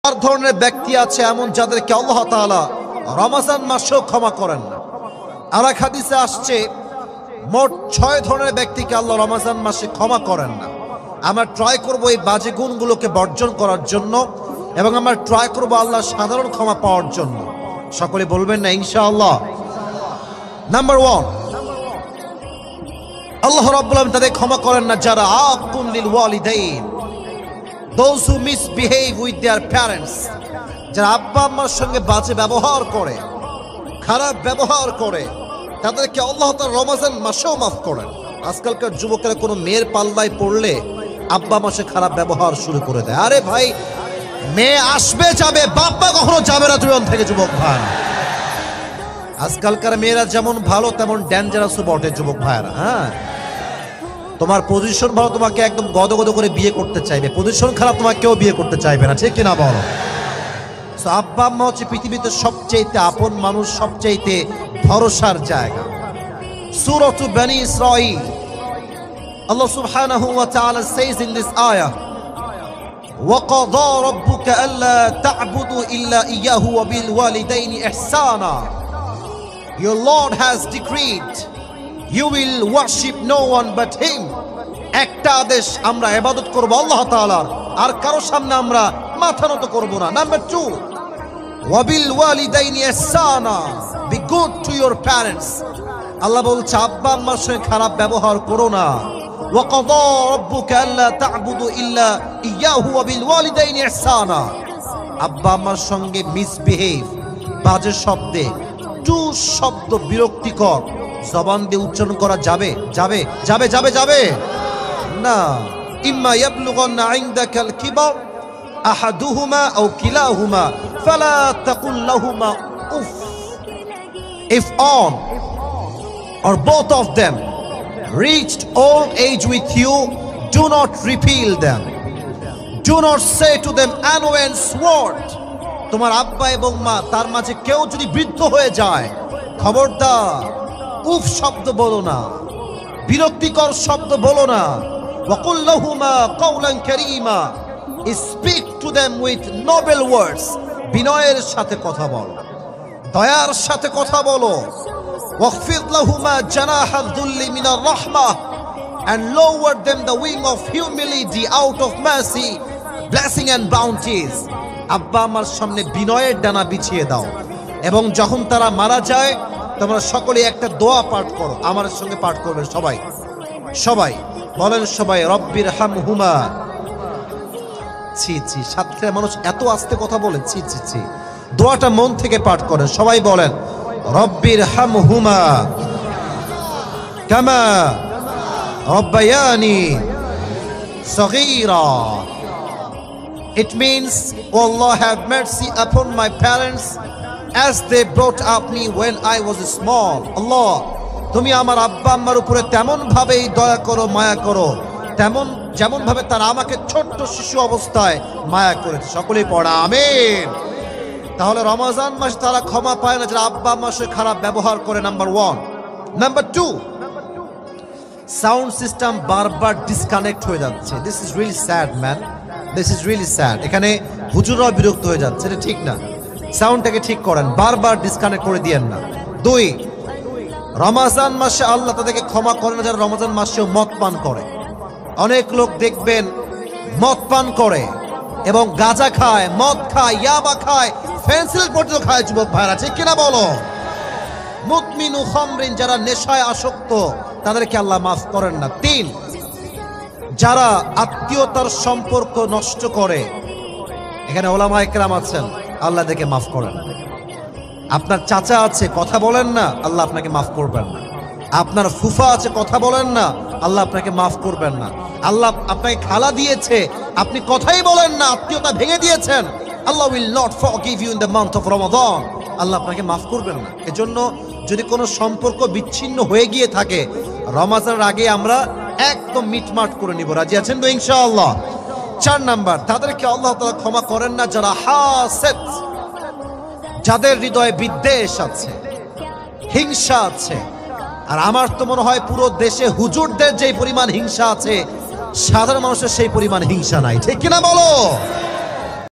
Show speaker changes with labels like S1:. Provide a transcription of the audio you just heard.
S1: চার ধরনের ব্যক্তি আছে এমন যাদেরকে আল্লাহ তাআলা রমজান মাসেও ক্ষমা করেন না। আর এক হাদিসে আসছে মোট 6 ধরনের ব্যক্তিকে আল্লাহ রমজান মাসে ক্ষমা করেন না। আমরা ট্রাই করব এই বাজে গুণগুলোকে বর্জন করার জন্য এবং আমরা ট্রাই করব আল্লাহর সাধারণ ক্ষমা পাওয়ার জন্য। সকলে বলবেন না ইনশাআল্লাহ? নাম্বার 1, আল্লাহ রাব্বুল আলামিন তাদের ক্ষমা করেন না যারা আকুন লিল ওয়ালিদাইন, those who misbehave with their parents, যারা আব্বা আম্মার সঙ্গে বাজে ব্যবহার করে, খারাপ ব্যবহার করে, তাদেরকে আল্লাহ তাআলা রমজান মাসেও মাফ করেন। আজকালকার যুবকেরা কোনো মেয়ের পাল্লায় পড়লে আব্বা মাসে খারাপ ব্যবহার শুরু করে দেয়। আরে ভাই, মেয়ে আসবে যাবে, বাপ্পা কখনো যাবে না জীবন থেকে যুবক ভাই। আজকালকার মেয়েরা যেমন ভালো তেমন ডেঞ্জারাসও বটে যুবক ভাইরা। হ্যাঁ, তোমার পজিশন ভালো, তোমাকে একদম গদগদ করে বিয়ে করতে চাইবে, পজিশন খারাপ তোমাকে কেউ বিয়ে করতে চাইবে না, ঠিক কিনা বলো? সো আব্বা আম্মা হচ্ছে পৃথিবীতে সবচেয়ে আপন মানুষ, সবচেয়ে ভরসার জায়গা। সূরাত বনী Israel, Allah subhanahu wa ta'ala says in this ayah, وَقَضَى رَبُّكَ أَلَّا تَعْبُدُوا إِلَّا إِيَّاهُ وَبِالْوَالِدَيْنِ إِحْسَانًا. Your Lord has decreed you will worship no one but him. একটা আদেশ, আমরা ইবাদত করব আল্লাহ তাআলার, আর কারো সামনে আমরা মাথা নত করব না। Number 2, وَبِالْوَالِدَيْنِ إِحْسَانًا, be good to your parents. আল্লাহ বলছে আব্বা আম্মার সঙ্গে খারাপ ব্যবহার করো না। وَقَضَى رَبُّكَ أَلَّا تَعْبُدُوا إِلَّا إِيَّاهُ وَبِالْوَالِدَيْنِ إِحْسَانًا. আব্বা আম্মার সঙ্গে মিসবিহেভ, বাজে শব্দে, টু শব্দ বিরক্তিকর জবান দিয়ে উচ্চারণ করা যাবে যাবে যাবে যাবে যাবে না। ইম্মা ইয়াবলুগান্না ইনদাকাল কিবার আহাদুহুমা আও কিলাহুমা ফালা তাকুল লাহুমা উফ. If on or both of them reached old age with you, do not repel them. Do not say to them annoyance word. তোমার আব্বা এবং মা তার মাঝে কেউ যদি বৃদ্ধ হয়ে যায়, খবরদার উফ শব্দ বলো না, বিরক্তিকর শব্দ বলো না। ওয়াকুল লাহুমা কাওলান কারীমা, speak to them with noble words, বিনয়ের সাথে কথা বলো, দয়ার সাথে কথা বলো। ওয়াখফিদ লাহুমা জানাহাল যুল্লি মিনার রাহমাহ, and lower them the wing of humility out of mercy, blessing and bounties. আব্বা আমার সামনে বিনয়ের ডানা বিছিয়ে দাও। এবং যখন তারা মারা যায় তোমরা সকলে একটা দোয়া পাঠ করো, আমার সঙ্গে পাঠ করবেন সবাই। সবাই বলেন, সবাই রব্বির হামহুমা। ছি ছি, সাথে মানুষ এত আস্তে কথা বলে, ছি ছি ছি। দোয়াটা মন থেকে পাঠ করেন, সবাই বলেন রব্বির হামহুমা কামা রব্বায়ানি সগীরা. It means, O Allah, have mercy upon my parents as they brought up me when I was small. Allah, তুমি আমার আব্বা আম্মার উপরে তেমন ভাবেই দয়া করো, মায়া করো, যেমন ভাবে তারা আমাকে ছোট্ট শিশু অবস্থায় মায়া করেছে। সকলেই পড়া আমিন। তাহলে রমজান মাস তারা ক্ষমা পায় না যারা আব্বা আম্মার সাথে খারাপ ব্যবহার করে। নাম্বার 1. নাম্বার 2, সাউন্ড সিস্টেম বারবার ডিসকানেক্ট হয়ে যাচ্ছে। This is really sad man, this is really sad. এখানে হুজুররাও বিরক্ত হয়ে যাচ্ছে, এটা ঠিক না। সাউন্ডটাকে ঠিক করেন, বারবার ডিসকানেক্ট করে দিয়েন না। 2, রমজান মাসে আল্লাহ তাদেরকে ক্ষমা করেন না যারা রমজান মাসেও মদ পান করে। অনেক লোক দেখবেন মদ পান করে এবং গাঁজা খায়, মদ খায়, ইয়াবা খায়, ফেন্সিল পর্যন্ত খায় যুবক ভাইরা, ঠিক কিনা বলো? মুদমিনু খামরিন, যারা নেশায় আসক্ত তাদেরকে আল্লাহ মাফ করেন না। 3, যারা আত্মীয়তার সম্পর্ক নষ্ট করে। এখানে ওলামায়ে কেরাম আছেন, আল্লাহ দেখে মাফ করেন। আপনার চাচা আছে, কথা বলেন না, আল্লাহ আপনাকে মাফ করবেন না। আপনার ফুফা আছে, কথা বলেন না, আল্লাহ আপনাকে মাফ করবেন না। আল্লাহ আপনাকে খালা দিয়েছে, আপনি কথাই বলেন না, আত্মীয়তা ভেঙে দিয়েছেন, Allah will not forgive you in the month of Ramadan, Allah আপনাকে মাফ করবেন না। এজন্য যদি কোনো সম্পর্ক বিচ্ছিন্ন হয়ে গিয়ে থাকে, রমজানের আগে আমরা একদম মিটমাট করে নিব। রাজি আছেন তো ইনশাআল্লাহ? 4 নাম্বার, তাদেরকে আল্লাহ তাআলা ক্ষমা করেন না যারা হাসেদ, যাদের হৃদয়ে বিদ্বেষ আছে, হিংসা আছে। আর আমার তো মনে হয় পুরো দেশে হুজুরদের যে পরিমাণ হিংসা আছে, সাধারণ মানুষের সেই পরিমাণ হিংসা নাই, ঠিক কিনা বলো?